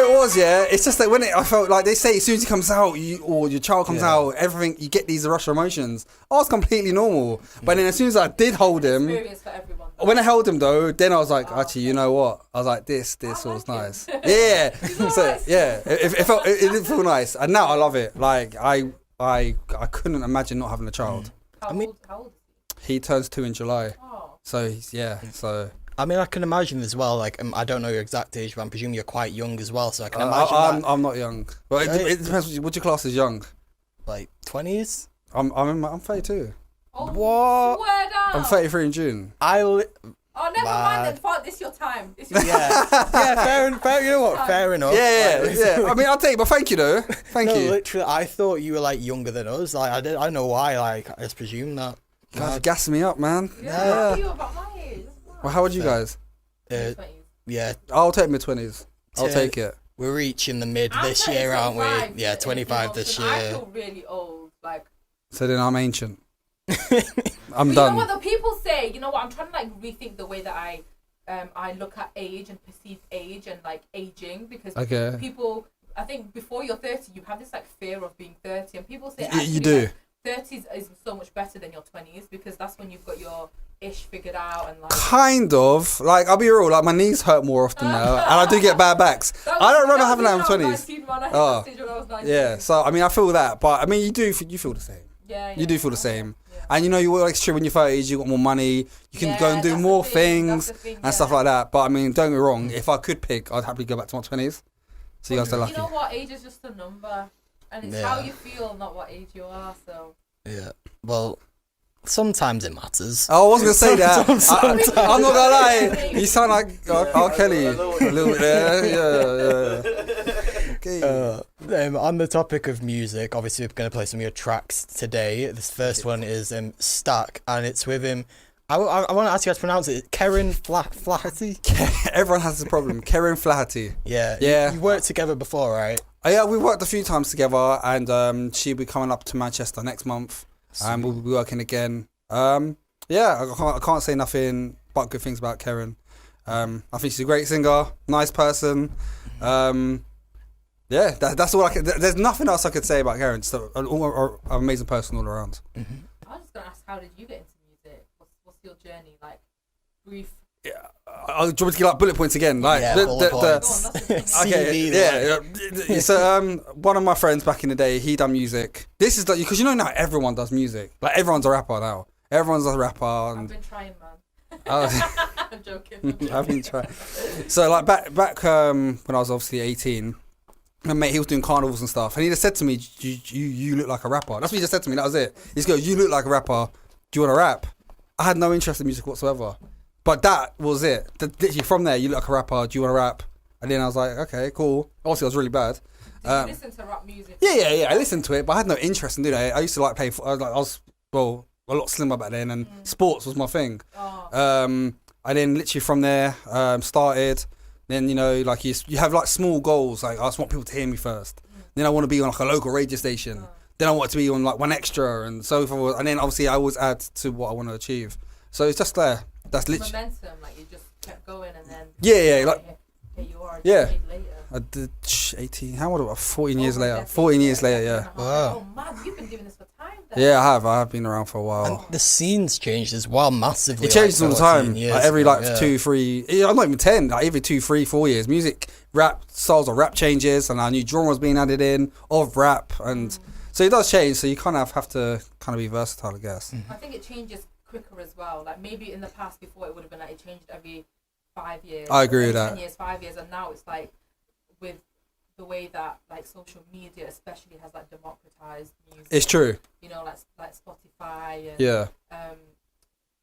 know what it was, yeah? It's just that when I felt like they say as soon as it comes out, or your child comes out, everything, you get these rush of emotions. I was completely normal. But then as soon as I did hold him, Experience for everyone. when I held him though, then I was like, actually, you know what? I was like, this was nice. Yeah. So yeah, it did feel nice, and now I love it. Like I couldn't imagine not having a child. How old? He turns 2 in July. Oh. So so. I mean, I can imagine as well. Like, I don't know your exact age, but I'm presuming you're quite young as well. So I can imagine. I'm not young. But it depends. What your class is young? Like 20s. I'm 32. Oh, What? swear down. I'm 33 in June. Oh, never mind then. Fuck, this your time. Yeah, fair. You know what? Fair enough. Yeah. I mean, I'll take it, but thank you though. Thank you. Literally, I thought you were like younger than us. Like, I don't know why. Like, I just presumed that. Guys, you're gassing me up, man. Yeah. You about my age. Well, how old are you guys? Yeah. I'll take mid-20s. I'll take it. We're reaching the mid this year, aren't we? Yeah, 25 this year. I feel really old. Like. So then I'm ancient. I'm done. You know what the people say? You know what? I'm trying to like rethink the way that I look at age and perceive age and like aging, because people, I think before you're 30, you have this like fear of being 30, and people say actually, you do. Like, 30s is so much better than your 20s, because that's when you've got your ish figured out and like. Kind of. Like, I'll be real. Like, my knees hurt more often now, and I do get bad backs. I don't remember having that in my 20s. Yeah. So I mean, I feel that, but I mean, you feel the same. Yeah. You do feel the same. Yeah. And you know, you're extra when you're 30s, you got more money, you can go and do more things and stuff like that. But I mean, don't get me wrong, if I could pick, I'd happily go back to my 20s. So you guys are lucky. You know what, age is just a number, and it's how you feel, not what age you are, so. Yeah, well, sometimes it matters. I wasn't going to say that. I'm not going to lie, you sound like R. Kelly a little bit there. Yeah. Okay. On the topic of music, obviously we're going to play some of your tracks today. This first one is Stack, and it's with him. I want to ask you guys to pronounce it. Karen Flaherty? Everyone has a problem. Karen Flaherty. Yeah. You worked together before, right? Yeah, we worked a few times together, and she'll be coming up to Manchester next month, and we'll be working again. I can't say nothing but good things about Karen. I think she's a great singer, nice person. Yeah, that's all I can. There's nothing else I could say about Karen. Just an amazing person all around. Mm-hmm. I was just gonna ask, how did you get into music? What's your journey like? Brief. Yeah, do you want me to get like bullet points again? Like bullet points. Okay, So one of my friends back in the day, he done music. This is like, because you know now everyone does music. Like everyone's a rapper now. Everyone's a rapper. And I've been trying, man. I'm joking. I've been trying. So like back when I was obviously 18. And mate, he was doing carnivals and stuff, and he just said to me, "You look like a rapper." That's what he just said to me. That was it. He just goes, "You look like a rapper. Do you want to rap?" I had no interest in music whatsoever, but that was it. Literally from there, you look like a rapper. Do you want to rap? And then I was like, "Okay, cool." Obviously, I was really bad. Did you listen to rap music? Yeah. I listened to it, but I had no interest in doing it. I used to like play. I was a lot slimmer back then, and sports was my thing. And then literally from there, started. Then, you know, like you have like small goals. Like, I just want people to hear me first. Then I want to be on like a local radio station. Then I want to be on like One Extra and so forth. And then obviously I always add to what I want to achieve. So it's just there. That's literally momentum. Like you just kept going and then. Yeah. Like here you are. Yeah. Later. I did 18. How old am I? 14 years later. 14 years later. Yeah. Wow. Oh man, you've been doing this for time. Yeah, I have. I have been around for a while. And the scene's changed as well massively. It changes all the time. Like every 2, 3. I'm not even 10. Like every 2, 3, 4 years, music, rap styles of rap changes, and our new genres being added in of rap, and so it does change. So you kind of have to kind of be versatile, I guess. I think it changes quicker as well. Like maybe in the past before it would have been like it changed every 5 years. I agree with 10 that. years, 5 years, and now it's like with the way that like social media especially has like democratized music. It's true. You know, like Spotify and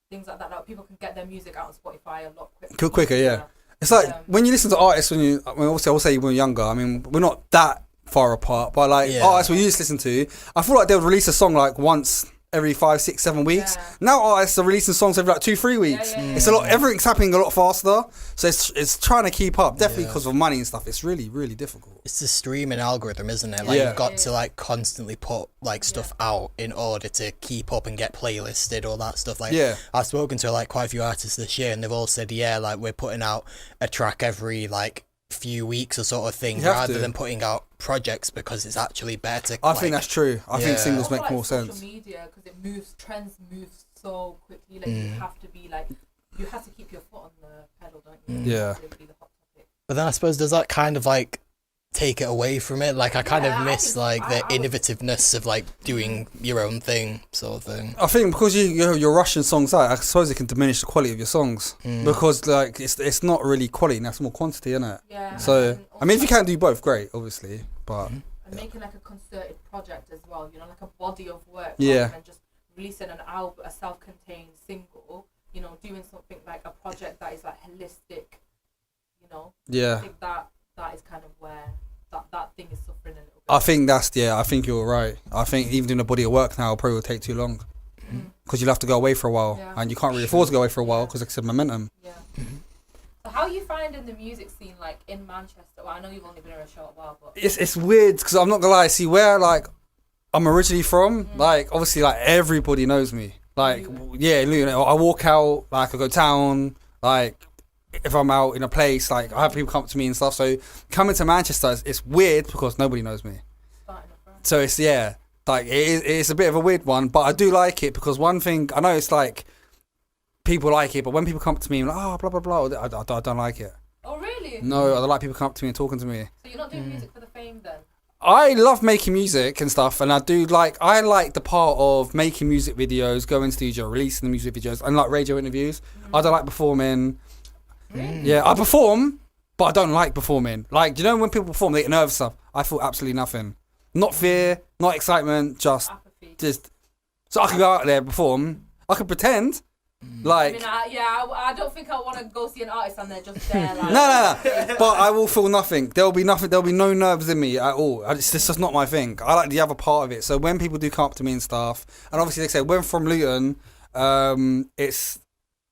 things like that. Like people can get their music out on Spotify a lot quicker. Quicker, yeah. It's like when you listen to artists obviously I will say when we're younger. I mean, we're not that far apart, but like artists we used to listen to, I feel like they would release a song like once every 5, 6, 7 weeks. Yeah. Now artists are releasing songs every like 2, 3 weeks. It's a lot. Everything's happening a lot faster, so it's trying to keep up. Definitely because of money and stuff. It's really, really difficult. It's the streaming algorithm, isn't it? Like you've got to like constantly put like stuff out in order to keep up and get playlisted, all that stuff. Like I've spoken to like quite a few artists this year, and they've all said, like we're putting out a track every like few weeks or sort of thing, rather than putting out projects, because it's actually better. I think that's true. I think singles make more sense. Social media, because trends move so quickly. Like you have to be like, you have to keep your foot on the pedal, don't you? Yeah. But then I suppose does that kind of like take it away from it? Like I kind of miss like the innovativeness of like doing your own thing, sort of thing. I think because you're rushing songs out, I suppose it can diminish the quality of your songs because like it's not really quality, now it's more quantity, isn't it? Yeah. So I mean, if you can do both, great, obviously, but and making like a concerted project as well, you know, like a body of work, rather than just releasing an album, a self-contained single, you know, doing something like a project that is like holistic, you know. Yeah. I think that is kind of where that thing is suffering a little bit. I think you're right. I think even doing a body of work now probably will take too long because you'll have to go away for a while, and you can't really afford to go away for a while because, like I said, momentum. Yeah. So how are you finding the music scene like in Manchester? Well, I know you've only been here a short while, but it's weird because I'm not gonna lie. See where like I'm originally from, like obviously like everybody knows me. Like Luton. I walk out, like I go town, like. If I'm out in a place, like I have people come to me and stuff. So coming to Manchester, it's weird because nobody knows me. So it's like it's a bit of a weird one, but I do like it because one thing I know it's like people like it, but when people come up to me and like, oh blah blah blah, I don't like it. Oh really? No, I don't like people come up to me and talking to me. So you're not doing music for the fame then? I love making music and stuff, and I like the part of making music videos, going studio, releasing the music videos, and like radio interviews. I don't like performing. Really? Yeah, I perform, but I don't like performing. Like, you know when people perform, they get nervous stuff. I feel absolutely nothing. Not fear, not excitement, just Apathy. So I can go out there, perform. I can pretend. Like, I don't think I want to go see an artist and they're just there. Like, no. But I will feel nothing. There'll be nothing. There'll be no nerves in me at all. It's just not my thing. I like the other part of it. So when people do come up to me and stuff, and obviously they say, "We're from Luton." It's.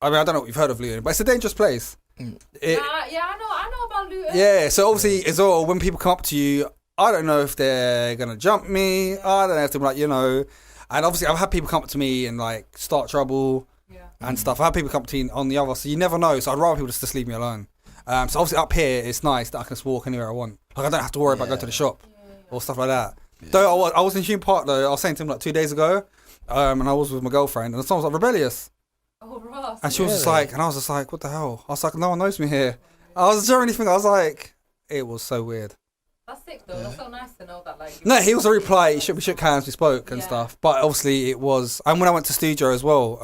I mean, I don't know what you've heard of Luton, but it's a dangerous place. I know about Luton. Yeah, so obviously as well, when people come up to you, I don't know if they're gonna jump me. I don't know if they're like, you know. And obviously I've had people come up to me and like start trouble and stuff. I've had people come up to me on the other, so you never know. So I'd rather people just leave me alone. So obviously up here it's nice that I can just walk anywhere I want. Like I don't have to worry about going to the shop or stuff like that. Though I was in Hume Park though. I was saying to him like 2 days ago, and I was with my girlfriend, and the song was like Rebelyous. Oh, Ross. And she was just like, and I was just like, what the hell? I was like, no one knows me here. I was doing anything. I was like, it was so weird. That's sick though. That's so nice to know that. Like. No, he was very polite. We shook hands, we spoke and stuff. But obviously it was. And when I went to studio as well,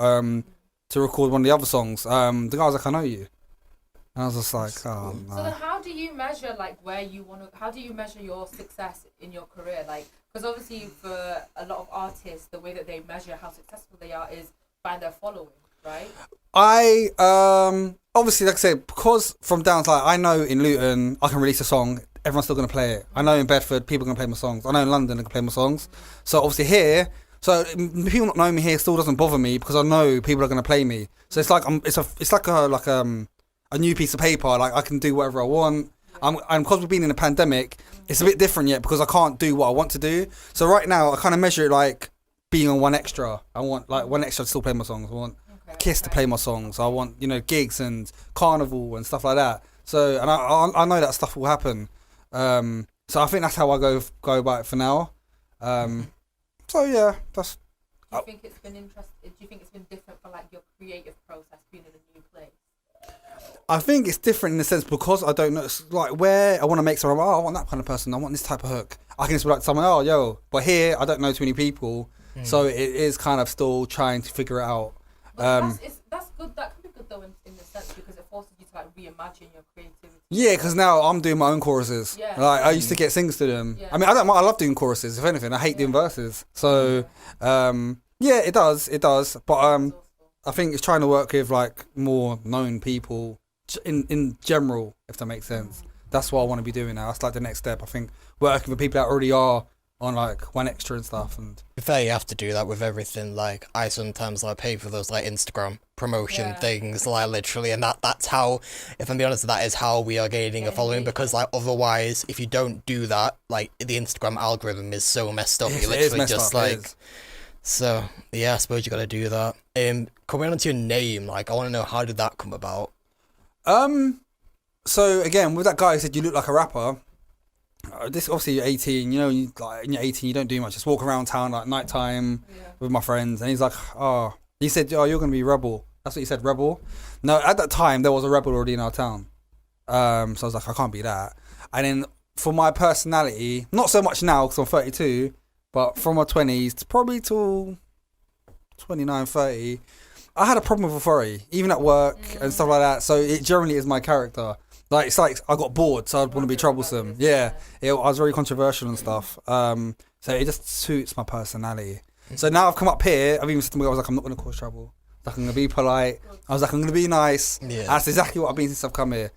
to record one of the other songs, the guy was like, I know you. And I was just like, oh no. So then, how do you measure like where you want to? How do you measure your success in your career? Like, because obviously for a lot of artists, the way that they measure how successful they are is by their following. Right. I obviously, like I said, because from down south, I know in Luton I can release a song, everyone's still gonna play it. I know in Bedford people are gonna play my songs. I know in London they can play my songs. So obviously here, so people not knowing me here still doesn't bother me because I know people are gonna play me. So it's like it's like a new piece of paper. Like I can do whatever I want. And because we've been in a pandemic, it's a bit different yet because I can't do what I want to do. So right now I kind of measure it like being on One Extra. I want like One Extra to still play my songs. I want Kiss to play my songs. I want, you know, gigs and carnival and stuff like that. So, and I know that stuff will happen. So I think that's how I go about it for now. So yeah, that's. Do you think it's been interesting? Do you think it's been different for like your creative process being in a new place? I think it's different in the sense because I don't know, like where I want to make something. Oh, I want that kind of person. I want this type of hook. I can just be like to someone, oh, yo. But here, I don't know too many people, so it is kind of still trying to figure it out. That's good. That can be good though in the sense because it forces you to like reimagine your creativity. Yeah, because now I'm doing my own choruses. Yeah. Like I used to get singers to them. Yeah. I mean, I don't mind. I love doing choruses. If anything, I hate doing verses. So, yeah, it does. But I think it's trying to work with like more known people in general, if that makes sense. That's what I want to be doing now. That's like the next step. I think working with people that already are on like One Extra and stuff. And to be fair, you have to do that with everything. Like I sometimes like pay for those like Instagram promotion things, like literally, and that's how, if I'm being honest, that is how we are gaining a following. Because like otherwise, if you don't do that, like the Instagram algorithm is so messed up. You literally just like. So yeah, I suppose you got to do that. Coming on to your name, like I want to know, how did that come about? So again, with that guy who said you look like a rapper, this obviously you're 18. You know, like when you're 18, you don't do much. Just walk around town like nighttime with my friends. And he's like, he said, you're gonna be rebel. That's what he said, rebel. No, at that time there was a rebel already in our town. So I was like, I can't be that. And then for my personality, not so much now because I'm 32, but from my 20s to probably till 29, 30, I had a problem with authority, even at work and stuff like that. So it generally is my character. Like, it's like I got bored, so I'd want to be troublesome. Yeah, I was very controversial and stuff. So it just suits my personality. So now I've come up here, I've even said to my girl, I was like, I'm not going to cause trouble. Like, I'm going to be polite. I was like, I'm going to be nice. Yeah. That's exactly what I've been since I've come here.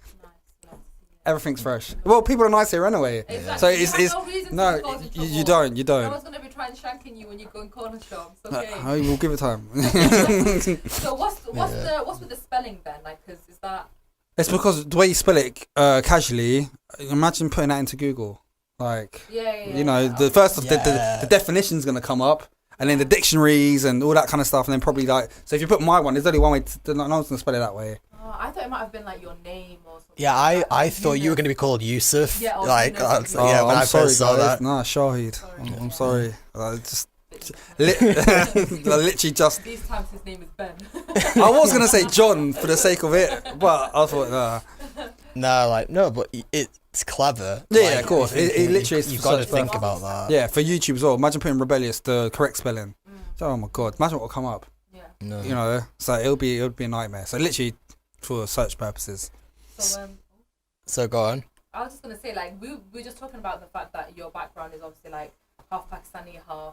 Everything's fresh. Well, people are nice here anyway. Exactly. So no, you don't. No one's gonna be trying shanking you when you go in corner shops. Okay. We'll give it time. So what's with the spelling then? Like, cause is that? It's because the way you spell it casually. Imagine putting that into Google. Like, you know, the first of the definition's gonna come up, and then the dictionaries and all that kind of stuff, and then probably like. So if you put my one, there's only one way. No one's gonna spell it that way. I thought it might have been like your name or something. Yeah, I thought you were going to be called Yusuf. Yeah, like, I'm when I first saw that. Nah, Shahid. I'm sorry. I literally just. These times his name is Ben. I was going to say John for the sake of it, but I thought, no, but it's clever. Yeah, like, of course. It literally is. You've got to think about that. Yeah, for YouTube as well. Imagine putting Rebelyous, the correct spelling. So, oh my God. Imagine what will come up. Yeah. No. You know, so it would be a nightmare. So literally, for search purposes. So go on. I was just gonna say, like, we were just talking about the fact that your background is obviously like half Pakistani, half.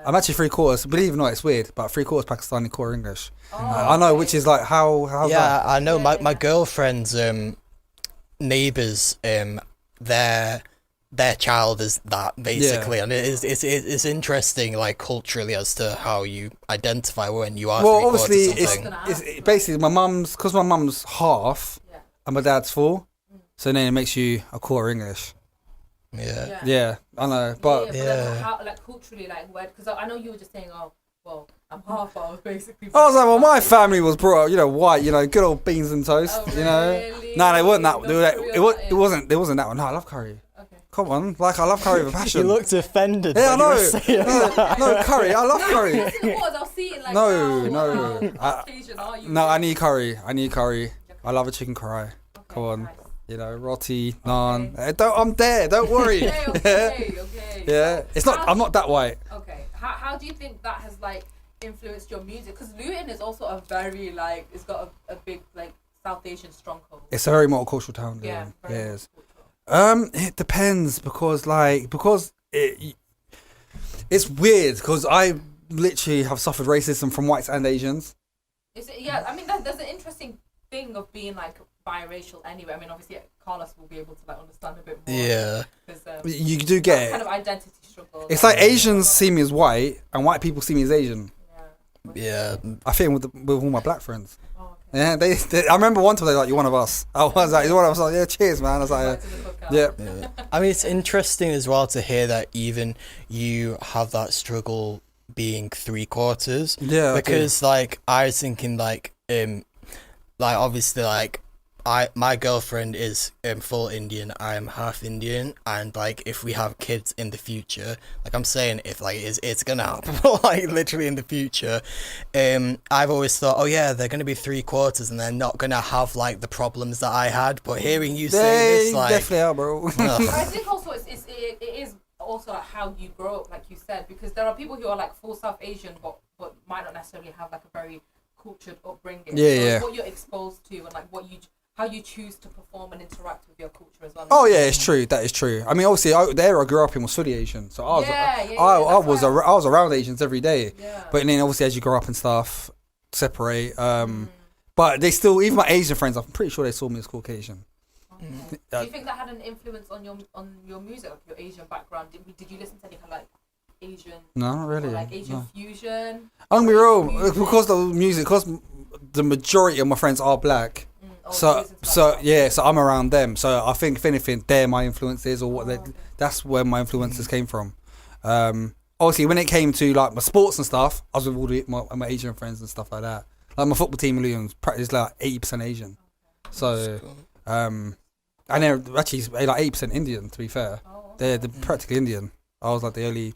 I'm actually 3/4. Believe it or not, it's weird, but 3/4 Pakistani, core English. Oh, I know, which is like how. Yeah, that? I know. My girlfriend's neighbours, their child is that basically, and it's interesting, like culturally, as to how you identify when you are. Well, obviously, it's basically my mum's half, and my dad's full, so then it makes you a quarter English. Yeah, I know, but then how, like culturally, like where? Because I know you were just saying, oh, well, I'm half. I was basically. I was like, well, my family was brought up, you know, white, you know, good old beans and toast, you know. Really? No, they weren't that. It wasn't that one. No, I love curry. Come on, like I love curry with passion. You looked offended. Yeah, I know. No, curry. I love curry. I'll see it like No, I need curry. I love a chicken curry. Come on, you know, roti, naan. I'm there. Don't worry. Okay. Yeah, it's not. I'm not that white. Okay. How do you think that has like influenced your music? Because Luton is also a very like it's got a big like South Asian stronghold. It's a very multicultural town. Yeah. Yes. It depends because it's weird because I literally have suffered racism from whites and Asians. I mean there's an interesting thing of being like biracial anyway. I mean obviously Carlos will be able to like understand a bit more. Yeah. You do get kind of identity struggle. It's like Asians see me as white and white people see me as Asian. Yeah. I fit in with all my black friends. Yeah, they I remember one time they were like, you're one of us. I was like, you're one of us. I was like, yeah, cheers, man. I was like, yeah. I mean, it's interesting as well to hear that even you have that struggle being 3/4. Yeah. Because, like, I was thinking, like, obviously, like, my girlfriend is full Indian. I am half Indian, and like if we have kids in the future, like I'm saying, if like it's gonna happen, like literally in the future, I've always thought, oh yeah, they're gonna be 3/4, and they're not gonna have like the problems that I had. But hearing you say this, like definitely are, bro. I think also it is also like how you grow up, like you said, because there are people who are like full South Asian, but might not necessarily have like a very cultured upbringing. Yeah. What you're exposed to and like how you choose to perform and interact with your culture as well. Oh yeah, it's true. That is true. I mean, obviously, the area I grew up in was fully Asian, so I was around Asians every day. Yeah. But then obviously, as you grow up and stuff, separate. But they still, even my Asian friends, I'm pretty sure they saw me as Caucasian. Okay. Do you think that had an influence on your music, like your Asian background? Did you listen to any kind of like Asian? No, not really. Or like Asian fusion. I'm gonna be real, because the music, because the majority of my friends are black. So I'm around them. So I think if anything, they're my influences, or that's where my influences came from. Obviously, when it came to like my sports and stuff, I was with all my Asian friends and stuff like that. Like my football team in Luton is like 80% Asian. So And they're actually like 80% Indian, to be fair. Oh, They're practically Indian. I was like the only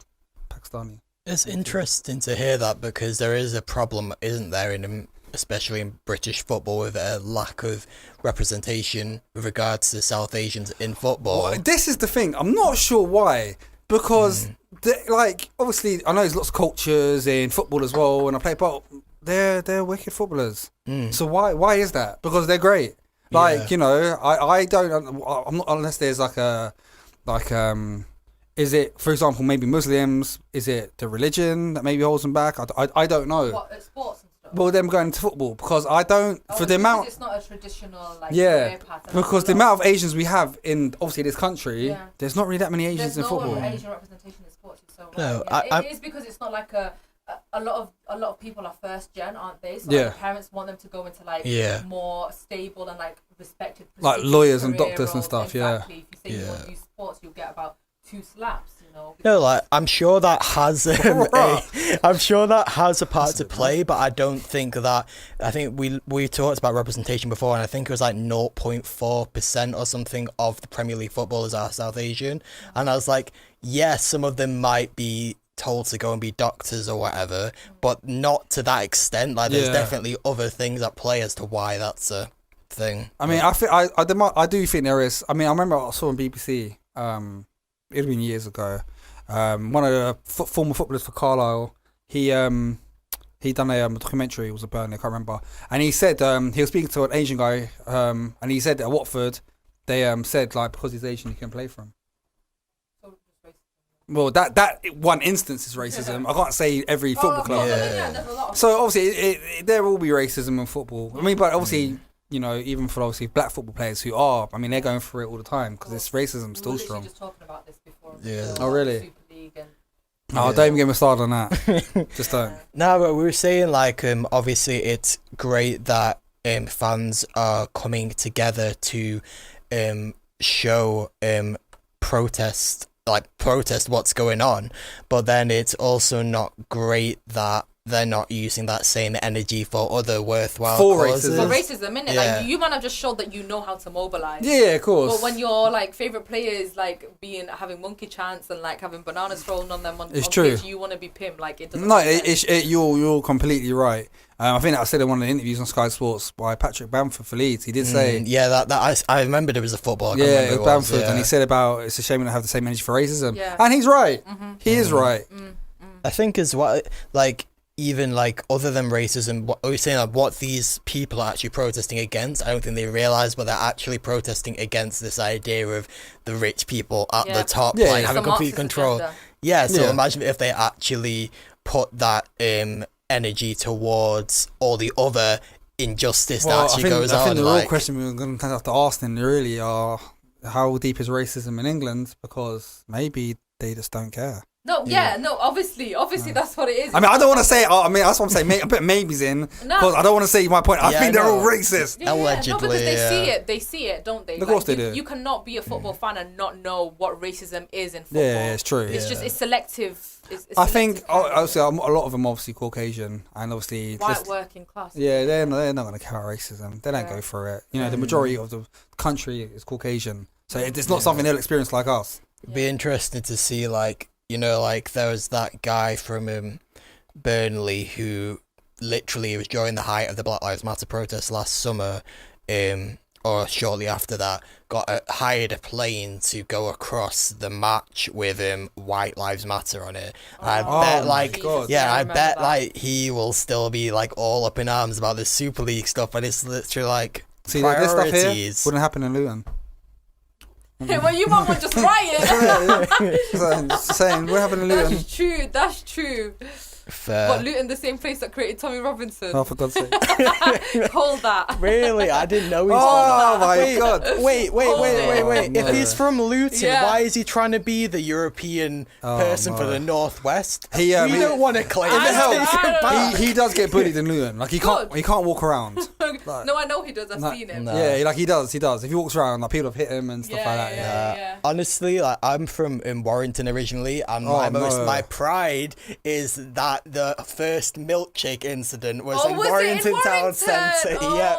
Pakistani. It's interesting to hear that because there is a problem, isn't there, especially in British football, with a lack of representation with regards to South Asians in football. Well, this is the thing. I'm not sure why. Because, like, obviously, I know there's lots of cultures in football as well when I play, but they're wicked footballers. So why is that? Because they're great. Like, you know, I'm not, unless there's is it, for example, maybe Muslims? Is it the religion that maybe holds them back? I don't know. What, at sports and stuff? Well, them going into football, because I don't, for the amount... it's not a traditional, like, yeah, pattern. because the amount of Asians we have in, obviously, this country, there's not really that many Asians in football. There's no Asian representation in sports. So no, it is because it's not like a lot of people are first gen, aren't they? So like, parents want them to go into like more stable and like respected, like lawyers and doctors and stuff. Exactly. If you say you want to do sports, you'll get about 2 slaps. You know. No, like I'm sure that has a part to play, but I don't think that. I think we talked about representation before, and I think it was like 0.4% or something of the Premier League footballers are South Asian, and I was like, yes, some of them might be told to go and be doctors or whatever, but not to that extent. Like there's definitely other things at play as to why that's a thing. I mean, I do think there is. I mean, I remember I saw on BBC. It'd been years ago. One of the former footballers for Carlisle, he done a documentary. It was a Burnley, I can't remember. And he said he was speaking to an Asian guy, and he said at Watford, they said like because he's Asian, he can play for him. Well, that one instance is racism. I can't say every football club. So obviously, there will be racism in football. I mean, but obviously, you know, even for obviously black football players who are, I mean, they're going through it all the time because this racism still strong. We were just talking about this before. Yeah. Oh, really? Super League and Oh, don't even get me started on that. Just don't. No, but we were saying like, obviously it's great that fans are coming together to show protest what's going on, but then it's also not great that they're not using that same energy for other worthwhile causes. For racism, innit? Yeah. Like, you might have just showed that you know how to mobilise. Yeah, of course. But when your like favourite players like having monkey chants and like having bananas thrown on them on pitch, you want to be pimped. Like it doesn't. No, you're completely right. I think I said in one of the interviews on Sky Sports by Patrick Bamford for Leeds. He did say, that I remember there was a football. It was Bamford, and he said about it's a shame we don't have the same energy for racism, and he's right. He is right. I think as well, like. Even like other than racism, what are we saying? Like, what these people are actually protesting against? I don't think they realise, but they're actually protesting against this idea of the rich people at the top, like having complete control. Agenda. So imagine if they actually put that energy towards all the other injustice that actually goes on. I think the real question we're going to have to ask them really are how deep is racism in England? Because maybe they just don't care. No, obviously that's what it is. I mean, I don't want to say. I mean, that's what I'm saying. I put maybes in because I don't want to say my point. I think they're all racist. Allegedly, no, because they see it. They see it, don't they? Of course they do. You cannot be a football fan and not know what racism is in football. Yeah, it's true. It's just it's selective. I think obviously a lot of them are obviously Caucasian and obviously white working class. Yeah, they're not going to care about racism. They don't go through it. You know, the majority of the country is Caucasian, so it's not something they'll experience like us. It'd be interesting to see like. You know, like there was that guy from Burnley who literally was during the height of the Black Lives Matter protest last summer, or shortly after that, hired a plane to go across the match with White Lives Matter on it. I bet like he will still be like all up in arms about this Super League stuff, and it's literally like priorities. This stuff here wouldn't happen in Luton. Well, you might want to just write it. Just saying, we're having a Luton. That's true. Fair. What, Luton, the same place that created Tommy Robinson? Oh, for God's sake. Hold that. Really? I didn't know he's from my God. Wait. If he's from Luton, why is he trying to be the European person for the Northwest? We don't want to claim it. He does get bullied in Luton. Like, he can't walk around. Like, no, I know he does. I've seen him. Yeah, like he does. If he walks around, like, people have hit him and stuff like that. Yeah. Honestly, like, I'm from Warrington originally, and my pride is that the first milkshake incident was in Warrington Town Centre. Yeah.